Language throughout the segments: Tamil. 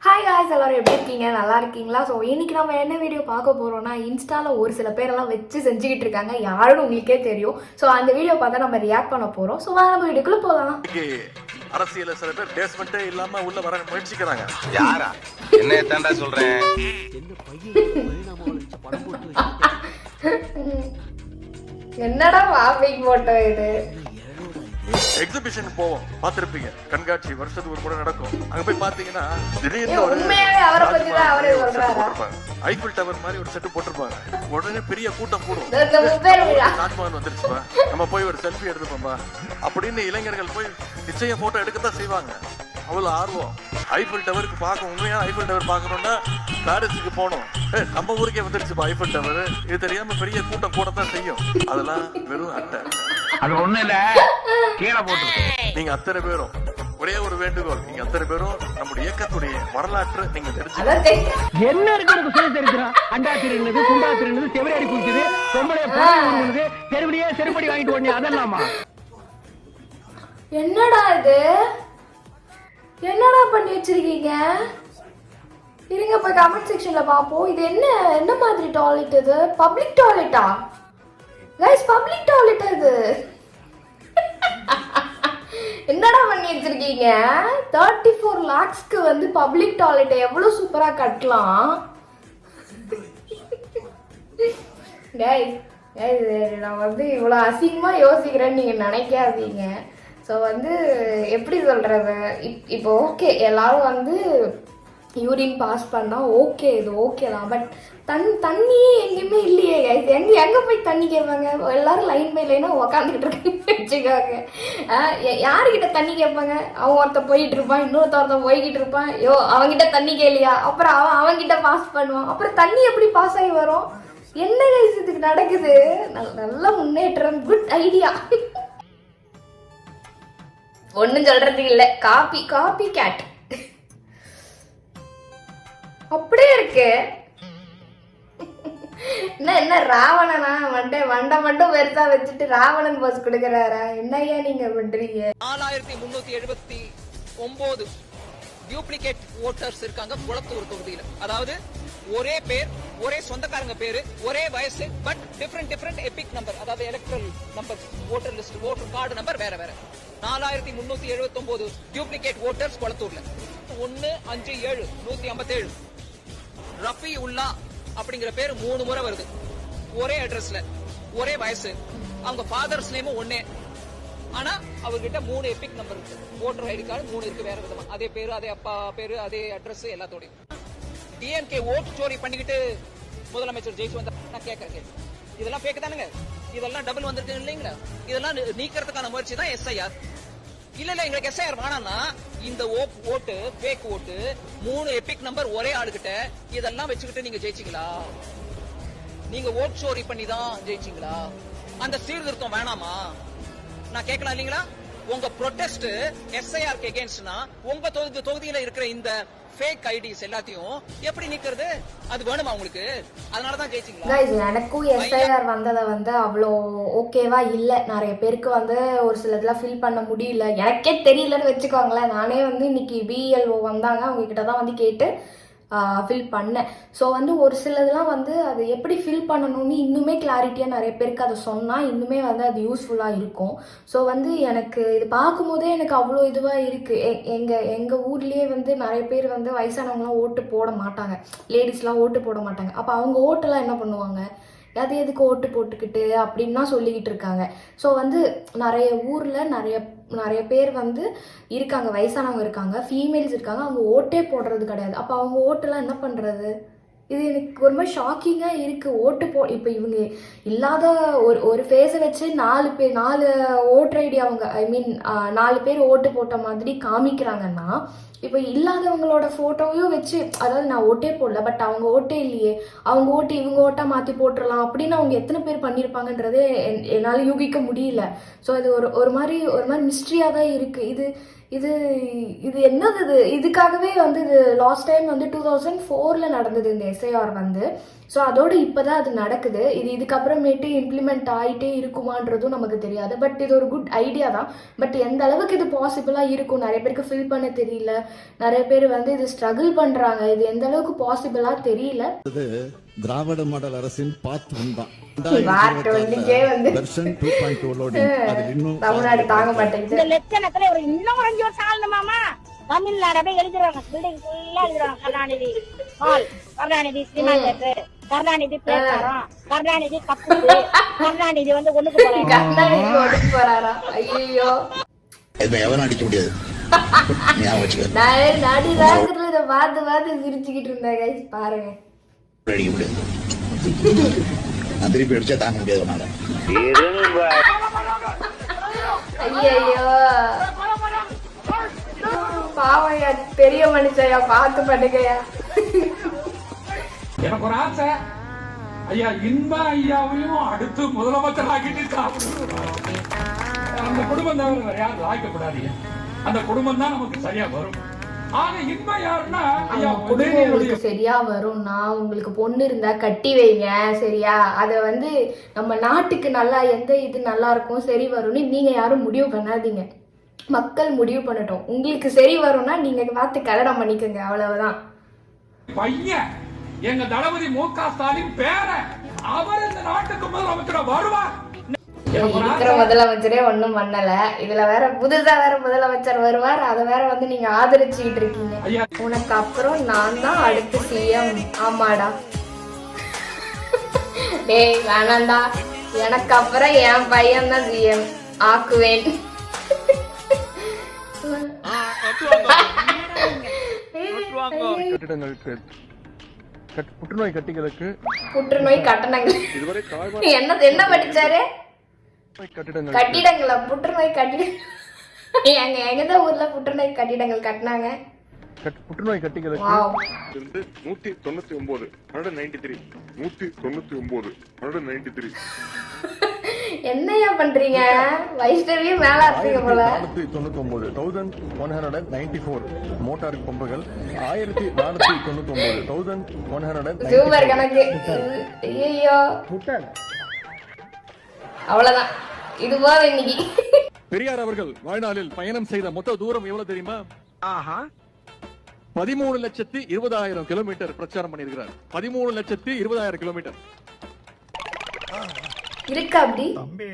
ஹாய் காய்ஸ், எல்லாரும் எப்படி இருக்கீங்க? நல்லா இருக்கீங்களா? ஸோ இன்னைக்கு நம்ம என்ன வீடியோ பார்க்க போகிறோம்னா, இன்ஸ்டாவில் ஒரு சில பேரெல்லாம் வச்சு செஞ்சுக்கிட்டு இருக்காங்க, யாருன்னு உங்களுக்கே தெரியும். ஸோ அந்த வீடியோ பார்த்தா நம்ம ரியாக்ட் பண்ண போகிறோம். ஸோ நம்ம வீடியோக்குள்ளே போகலாம். அரசியல சில பேர் பேஸ்மெண்ட்டே இல்லாம உள்ள வர முயற்சிக்கிறாங்க. யாரா என்ன தாண்டா சொல்றேன்? என்னடா வாப்பிங் போட்டோ இது? எக்ஸிபிஷன் போவோம், பாத்திருப்பீங்க. கண்காட்சி வருஷத்துக்கு ஒரு கூட நடக்கும். அங்க போய் பாத்தீங்கன்னா திடீர்னு உண்மையாவே அவரை பத்தி தான் அவரே சொல்றாரா? ஐபிஎல் டவர் மாதிரி ஒரு செட் போட்டிருப்பாங்க. உடனே பெரிய கூட்டம் கூடும். தாஜ்மஹால் வந்துருச்சுப்பா, நம்ம போய் ஒரு செல்ஃபி எடுத்துப்போம்பா அப்படின்னு இளைஞர்கள் போய் நிச்சயம் போட்டோ எடுக்கத்தான் செய்வாங்க. அவ்வளவு ஆர்வம். ஐபிஎல் டவருக்கு பார்க்க, உண்மையான ஐபிஎல் டவர் பார்க்கணும்னா பாரிஸுக்கு போகணும். நம்ம ஊருக்கே வந்துருச்சுப்பா ஐபிஎல் டவர். இது தெரியாம பெரிய கூட்டம் கூடத்தான் செய்யும். அதெல்லாம் வெறும் அட்டை. அது ஒண்ணு இல்ல, கீழே போட்டு. நீங்க அத்தனை பேரும் ஒரே ஒரு வேண்டுகோள், நீங்க அத்தனை பேரும் நம்முடைய இயக்கத்துடைய வரலாற்று நீங்க தெரிஞ்சு என்ன இருக்கு சொல்லி தெரிஞ்சிடும். அண்டா திருநது, குண்டா திருநது, செவரேடி குடிச்சது, பொம்பளைய போடுறது, தெருவிலேயே செருப்படி வாங்கிட்டு ஓடனே அதெல்லாமா? என்னடா இது? என்னடா பண்ணி வச்சிருக்கீங்க? இருங்க போய் கமெண்ட் செக்ஷன்ல பாப்போம். இது என்ன மாதிரி டாய்லெட்? இது பப்ளிக் டாய்லெட்டா கைஸ்? பப்ளிக் டாய்லெட் இது. என்னடா பண்ணி வச்சிருக்கீங்க? 34 lakhsக்கு வந்து பப்ளிக் டாய்லெட் எவ்வளவு சூப்பரா கட்டலாம். கைஸ் நான் வந்து இவ்வளோ அசிங்கமா யோசிக்கிறேன்னு நீங்க நினைக்காதீங்க. ஸோ வந்து எப்படி சொல்கிறது, இப்போ ஓகே எல்லாரும் வந்து யூரின் பாஸ் பண்ணால் ஓகே, இது ஓகே தான். பட் தண்ணியே எங்கேயுமே இல்லையே கைஸ். எங்கே போய் தண்ணி கேட்பாங்க? எல்லாரும் லைன் பை லைனாக உக்காந்துக்கிட்டு இருக்காங்க வச்சுக்காங்க. யாருக்கிட்ட தண்ணி கேட்பாங்க? அவன் ஒருத்தன் போயிட்டு இருப்பான், இன்னொருத்தன் போய்கிட்டு இருப்பான். அவன்கிட்ட தண்ணி கேளியா? அப்புறம் அவன்கிட்ட பாஸ் பண்ணுவான். அப்புறம் தண்ணி எப்படி பாஸ் ஆகி வரும்? என்ன கைஸ் இதுக்கு நடக்குது? நல்ல முன்னேற்றம், குட் ஐடியா. ஒன்னும் சொல்றதுக்கு இல்ல. காபி கேட் அப்படியே இருக்கு. என்ன ராவணனா? வண்டை மட்டும் பெருசா வச்சுட்டு ராவணன் போஸ் கொடுக்கறாரா? என்னையா நீங்க பண்றீங்க? 4379 டியூப்ளிகேட் ஓட்டர்ஸ் இருக்காங்க குளத்தூர் தொகுதியில. அதாவது ஒரே பேர், ஒரே சொந்தக்காரங்க பேரு, ஒரே வயசு, பட் டிஃபரெண்ட் எபிக் நம்பர், அதாவது electoral number, voter list, voter card number வேற வேற. 4379 டியூப்ளிகேட் ஓட்டர்ஸ் குளத்தூர்ல. 157 ரஃபி உல்லா அப்படிங்கிற பேர் 3 முறை வருது. ஒரே அட்ரஸ்ல, ஒரே வயசு, அவங்க ஃபாதர்ஸ் நேமும் ஒன்னே. ஆனா அவர்கிட்ட 3 எபிக் நம்பர் இருக்கு. ஓட்டர் ஐடி கார்டு 3 இருக்கு வேற விதமா. அதே பேரு, அதே அப்பா பேரு, அதே அட்ரஸ் எல்லாத்தோடையும். டிஎம்கே ஓட்டு சோரி பண்ணிக்கிட்டு முதலமைச்சர் ஜெயிச்சு வந்தா நான் கேட்கறேன், இதெல்லாம் பேக்க தானுங்க? இதெல்லாம் டபுள் வந்திருக்கு இல்லைங்களா? இதெல்லாம் நீக்கிறதுக்கான முயற்சி தான் எஸ்ஐஆர். இல்ல எங்களுக்கு எஸ்ஐஆர் வேணாம்னா இந்த ஓட்டு பேக் ஓட்டு 3 எபிக் நம்பர் ஒரே ஆளுகிட்ட இதெல்லாம் வச்சுக்கிட்டு நீங்க ஜெயிச்சீங்களா? நீங்க ஓட் சோரி பண்ணி தான் ஜெயிச்சீங்களா? அந்த சீர்திருத்தம் வேணாமா? நான் கேட்கலாம் இல்லீங்களா? உங்க ப்ரொடெஸ்ட் எஸ்ஐஆருக்கு எகென்ஸ்ட்னா உங்க தொகுதியில இருக்கிற இந்த ஃபேக் ஐடிஸ் எல்லாத்தையும் எப்படி நிக்கிறது? அது வேணுமா உங்களுக்கு? அதனாலதான் ஜெயிச்சீங்களா? கைஸ் எனக்கும் எஸ்ஐஆர் வந்ததை வந்து அவ்வளோ ஓகேவா இல்லை. நிறைய பேருக்கு வந்து ஒரு சிலதெல்லாம் ஃபில் பண்ண முடியல, எனக்கே தெரியலன்னு வச்சுக்கோங்களேன். நானே வந்து இன்னைக்கு பிஎல்ஓ வந்தாங்க, அவங்க கிட்ட தான் வந்து கேட்டு ஃபில் பண்ணேன். ஸோ வந்து ஒரு சிலதெல்லாம் வந்து அது எப்படி ஃபில் பண்ணணும்னு இன்னுமே கிளாரிட்டியாக நிறைய பேருக்கு அதை சொன்னால் இன்னுமே வந்து அது யூஸ்ஃபுல்லாக இருக்கும். ஸோ வந்து எனக்கு இது பார்க்கும்போதே எனக்கு அவ்வளோ இதுவாக இருக்குது. எங்கள் ஊர்லேயே வந்து நிறைய பேர் வந்து வயசானவங்களாம் ஓட்டு போட மாட்டாங்க, லேடிஸ்லாம் ஓட்டு போட மாட்டாங்க. அப்போ அவங்க ஓட்டெல்லாம் என்ன பண்ணுவாங்க? அது எதுக்கு ஓட்டு போட்டுக்கிட்டு அப்படின்னு தான் சொல்லிக்கிட்டு இருக்காங்க. ஸோ வந்து நிறைய ஊரில் நிறைய பேர் வந்து இருக்காங்க, வயசானவங்க இருக்காங்க, ஃபீமேல்ஸ் இருக்காங்க, அவங்க ஓட்டே போடுறது கிடையாது. அப்போ அவங்க ஓட்டெல்லாம் என்ன பண்ணுறது? இது எனக்கு ஒரு மாதிரி ஷாக்கிங்காக இருக்குது. இப்போ இவங்க இல்லாத ஒரு ஃபேஸை வச்சு 4 ஓட்டர் ஐடி அவங்க நாலு பேர் ஓட்டு போட்ட மாதிரி காமிக்கிறாங்கன்னா, இப்போ இல்லாதவங்களோட ஃபோட்டோவையும் வச்சு, அதாவது நான் ஓட்டே போடல, பட் அவங்க ஓட்டே இல்லையே, அவங்க ஓட்டு இவங்க ஓட்டா மாற்றி போட்டுடலாம் அப்படின்னு அவங்க எத்தனை பேர் பண்ணியிருப்பாங்கன்றதே என்னால் யூகிக்க முடியல. ஸோ இது ஒரு மாதிரி மிஸ்ட்ரியாக தான் இருக்குது. இது என்னது? இதுக்காகவே வந்து இது லாஸ்ட் டைம் வந்து 2004 நடந்தது இந்த எஸ்ஐஆர் வந்து. ஸோ அதோட இப்போ தான் அது நடக்குது. இதுக்கப்புறமேட்டு இம்ப்ளிமெண்ட் ஆகிட்டே இருக்குமான்றதும் நமக்கு தெரியாது. பட் இது ஒரு குட் ஐடியா தான். பட் எந்த அளவுக்கு இது பாசிபிளாக இருக்கும், நிறைய பேருக்கு ஃபில் பண்ண தெரியல, நிறைய பேர் வந்து இது ஸ்ட்ரகிள் பண்ணுறாங்க. இது எந்த அளவுக்கு பாசிபிளாக தெரியல. திராவிட மாடல் அரசின் பார்ட் 1 தான். தமிழ்நாடு தாங்க மாட்டேங்குது. இந்த லட்சணத்துல ஒரு இன்னும் 5 வருஷம் ஆளணுமாமா. தமிழ்நாடு அப்படியே எழுதிடுவாங்க, பில்டிங் ஃபுல்லா எழுதிடுவாங்க. Karunanidhi hall, Karunanidhi cinema theatre, Karunanidhi பிரச்சாரம், கருணாநிதி கப்பு, கருணாநிதி வந்து ஒண்ணுக்கு போறாங்க. கருணாநிதி ஒடுக்கு போறாரா? ஐயோ, எவனும் அடிக்க முடியாது. நான் நடிகர்கள் இதை பார்த்து சிரிச்சுக்கிட்டு இருந்தேன் guys. பாருங்க, அடிக்க முடியாது. நான் திருப்பி அடிச்சா தாங்க முடியாது. ஐயோ பாவையா, பெரிய மனுஷயா, பார்த்து பண்ணுங்கயா. எனக்கு ஒரு ஆசை, ஐயா இன்ப ஐயாவையும் அடுத்து முதலமைச்சர் ஆக்கிட்டு அந்த குடும்பம் தான் வேற யாரும் ஆக்கப்படாதீங்க. அந்த குடும்பம் தான் நமக்கு சரியா வரும். ஆனா இன்ப யாருன்னா ஐயா குடும்பம் உங்களுக்கு சரியா வரும். நான் உங்களுக்கு பொண்ணு இருந்தா கட்டி வைங்க, சரியா? அதை வந்து நம்ம நாட்டுக்கு நல்லா எந்த இது நல்லா இருக்கும், சரி வரும்னு நீங்க யாரும் முடிவு பண்ணாதீங்க. மக்கள் முடிவு பண்ணட்டும். உங்களுக்கு சரி வரும்னா நீங்க பார்த்து கல்யாணம் பண்ணிக்கோங்க, அவ்வளவுதான். பையன் எங்க தளபதி மு.க. ஸ்டாலின் பேரன், அவர் இந்த நாட்டுக்கு முதலமைச்சரா வருவார். இருக்கிற முதலமைச்சரே ஒண்ணும் பண்ணல, இதுல வேற புதுசா வேற முதலமைச்சர் வருவார். அதை வேற வந்து நீங்க ஆதரிச்சுக்கிட்டு இருக்கீங்க. உனக்கு அப்புறம் நான் தான் அடுத்து சிஎம். ஆமாடா, டேய் வேணாண்டா, எனக்கு அப்புறம் என் பையன் தான் சிஎம் ஆக்குவேன். கட்டிடங்களுக்கு, புற்றுநோய் கட்டிகளுக்கு, புற்றுநோய் கட்டணங்கள், இதுவரை என்ன படிச்சாரு? கட்டிடங்களா? புற்றுநோய் கட்டிடம் எங்கதான் ஊர்ல புற்றுநோய் கட்டிடங்கள் கட்டினாங்க? புற்றுநோய் கட்டிகளுக்கு 199 193 என்னையா பண்றீங்க? வைஷ்ணவியே மேல இருப்பீங்க போல. 499,194 மோட்டார் பம்புகள், 1499,194 சூப்பர் கணக்கு. ஐயோ, அவ்வளவுதான், இது போதும் இன்னைக்கு. பெரியார் அவர்கள் வாழ்நாளில் பயணம் செய்த மொத்த தூரம் எவ்வளவு தெரியுமா? 13,20,000 கிலோமீட்டர் பிரச்சாரம் பண்ணியிருக்கிறார். 13,20,000 கிலோமீட்டர் இருக்கா அப்படி? தம்பி,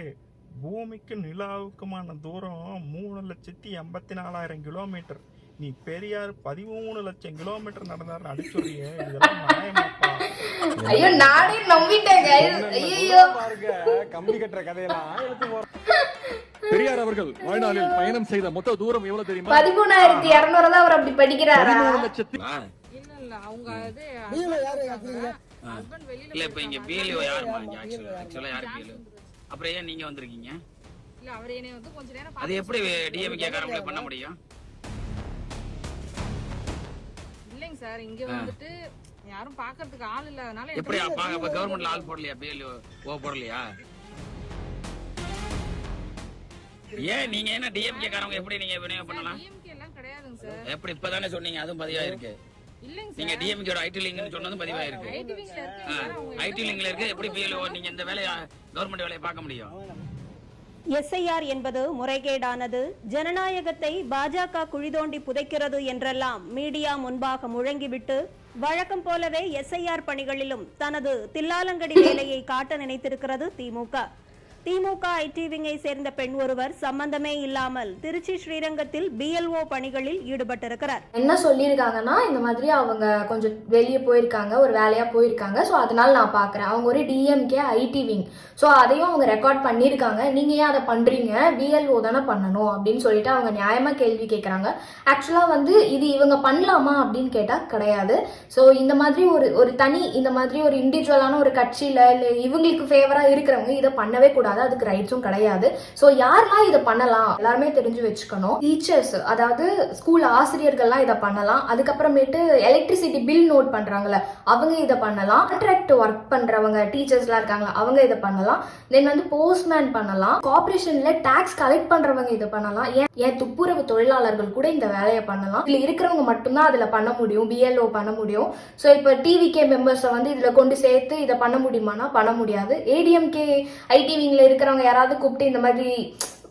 பூமிக்கு நிலாவுக்குமான தூரம் 3,84,000 கிலோமீட்டர். நீ பெரியார் 13 லட்சம் கிலோமீட்டர் நடந்தாரு அடிச்சுறிய, இதெல்லாம் நியாயமாப்பா? ஐயோ, நானே நம்பிட்டேன். ஐயோ, கம்பி கட்டுற கதையெல்லாம் பெரியார் அவர்கள் வாழ்நாளில் பயணம் செய்த மொத்த தூரம் எவ்வளவு தெரியுமா? 13,200 தான் அவர் அப்படி படிக்கிறாரா? 13,00,000. இல்ல இப்ப இங்க பிஎல்ஓ யாருமா? இங்க ஆக்சுவலா யாரு பிஎல்ஓ? அப்புறம் ஏன் நீங்க வந்திருக்கீங்க? இல்ல அவர் என்னை வந்து கொஞ்ச நேரம் அது எப்படி டிஎம்கே காரங்கள பண்ண முடியும்? இல்லைங்க சார், இங்க வந்துட்டு யாரும் பாக்குறதுக்கு ஆள் இல்லாதனால எப்படி கவர்மெண்ட்ல ஆள் போடலையா? பிஎல்ஓ போடலையா? ஏன் நீங்க என்ன டிஎம்கே காரங்க எப்படி நீங்க விநியோகம் பண்ணலாம்? டிஎம்கே எல்லாம் கிடையாதுங்க சார். எப்படி இப்பதானே சொன்னீங்க, அதுவும் பதிவா இருக்கு. இல்லைங்க நீங்க டிஎம்கேட ஐடி லிங்க்னு சொன்னதும் பதிவா இருக்கு. ஐடி லிங்க்ல இருக்கு. எப்படி பிஎல்ஓ நீங்க இந்த வேலையை கவர்மெண்ட் வேலையை பார்க்க முடியும்? எஸ்ஐஆர் என்பது முறைகேடானது, ஜனநாயகத்தை பாஜக குழிதோண்டி புதைக்கிறது என்றெல்லாம் மீடியா முன்பாக முழங்கிவிட்டு வழக்கம் போலவே எஸ்ஐஆர் பணிகளிலும் தனது தில்லாலங்கடி வேலையை காட்ட நினைத்திருக்கிறது திமுக. திமுக ஐடி விங்கை சேர்ந்த பெண் ஒருவர் சம்பந்தமே இல்லாமல் திருச்சி ஸ்ரீரங்கத்தில் பிஎல்ஓ பணிகளில் ஈடுபட்டிருக்கிறார். என்ன சொல்லியிருக்காங்கன்னா, இந்த மாதிரி அவங்க கொஞ்சம் வெளியே போயிருக்காங்க, ஒரு வேலையா போயிருக்காங்க. ஸோ அதனால நான் பார்க்குறேன். அவங்க ஒரு டிஎம்கே ஐடி விங். ஸோ அதையும் அவங்க ரெக்கார்ட் பண்ணியிருக்காங்க. நீங்கள் ஏன் அதை பண்ணுறீங்க? பிஎல்ஓ தானே பண்ணணும் அப்படின்னு சொல்லிட்டு அவங்க நியாயமாக கேள்வி கேட்குறாங்க. ஆக்சுவலாக வந்து இது இவங்க பண்ணலாமா அப்படின்னு கேட்டால் கிடையாது. ஸோ இந்த மாதிரி ஒரு தனி இந்த மாதிரி ஒரு இண்டிவிஜுவலான ஒரு கட்சியில் இல்லை இவங்களுக்கு ஃபேவராக இருக்கிறவங்க இதை பண்ணவே கூடாது. முடியாது, அதுக்கு ரைட்ஸும் கிடையாது. ஸோ யாரெல்லாம் இதை பண்ணலாம் எல்லாருமே தெரிஞ்சு வச்சுக்கணும். டீச்சர்ஸ், அதாவது ஸ்கூல் ஆசிரியர்கள்லாம் இதை பண்ணலாம். அதுக்கப்புறமேட்டு எலக்ட்ரிசிட்டி பில் நோட் பண்றாங்கல்ல அவங்க இதை பண்ணலாம். கான்ட்ராக்ட் ஒர்க் பண்றவங்க டீச்சர்ஸ்லாம் இருக்காங்களா அவங்க இதை பண்ணலாம். தென் வந்து போஸ்ட்மேன் பண்ணலாம். கார்பரேஷன்ல டாக்ஸ் கலெக்ட் பண்றவங்க இதை பண்ணலாம். ஏன் துப்புரவு தொழிலாளர்கள் கூட இந்த வேலையை பண்ணலாம். இதுல இருக்கிறவங்க மட்டும்தான் அதுல பண்ண முடியும், BLO பண்ண முடியும். ஸோ இப்போ TVK மெம்பர்ஸை வந்து இதுல கொண்டு சேர்த்து இதை பண்ண முடியுமானா பண்ண முடியாது. ADMK ITவிங்ல இருக்கிறவங்க யாராவது கூப்பிட்டு இந்த மாதிரி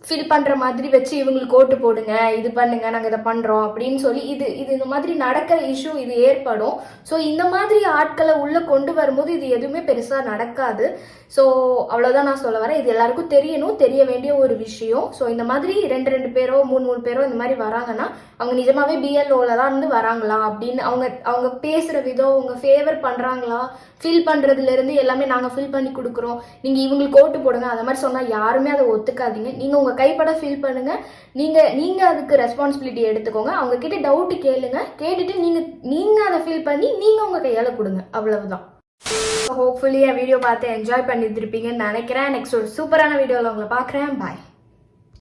ஃபில் பண்ற மாதிரி வச்சு இவங்களுக்கு ஓட்டு போடுங்க, இது பண்ணுங்க, நாங்க இதை பண்றோம் அப்படின்னு சொல்லி இது இந்த மாதிரி நடக்கிற இஷ்யூ இது ஏற்படும். ஸோ இந்த மாதிரி ஆட்களை உள்ள கொண்டு வரும்போது இது எதுவுமே பெருசா நடக்காது. ஸோ அவ்வளவுதான் நான் சொல்ல வரேன். இது எல்லாருக்கும் தெரியணும், தெரிய வேண்டிய ஒரு விஷயம். ஸோ இந்த மாதிரி 2 பேரோ 3 பேரோ இந்த மாதிரி வராங்கன்னா அவங்க நிஜமாவே BLOல தான் வந்து வராங்களா அப்படின்னு அவங்க பேசுற விதம், அவங்க ஃபேவர் பண்றாங்களா, ஃபில் பண்றதுல இருந்து எல்லாமே நாங்க ஃபில் பண்ணி கொடுக்குறோம், நீங்க இவங்களுக்கு ஓட்டு போடுங்க அந்த மாதிரி சொன்னா யாருமே அதை ஒத்துக்காதீங்க. நீங்க உங்க கைப்பட ஃபில் பண்ணுங்க, நீங்க அதுக்கு ரெஸ்பான்சிபிலிட்டி எடுத்துக்கோங்க. அவங்க கிட்ட டவுட் கேளுங்க, கேட்டுட்டு நீங்க அதை ஃபில் பண்ணி நீங்க உங்க கையால கொடுங்க, அவ்வளவுதான். ஹோப்ஃபுல்லி என் வீடியோ பார்த்து என்ஜாய் பண்ணிட்டு இருப்பீங்கன்னு நினைக்கிறேன். நெக்ஸ்ட் ஒரு சூப்பரான வீடியோவில் உங்களை பார்க்குறேன். பாய்.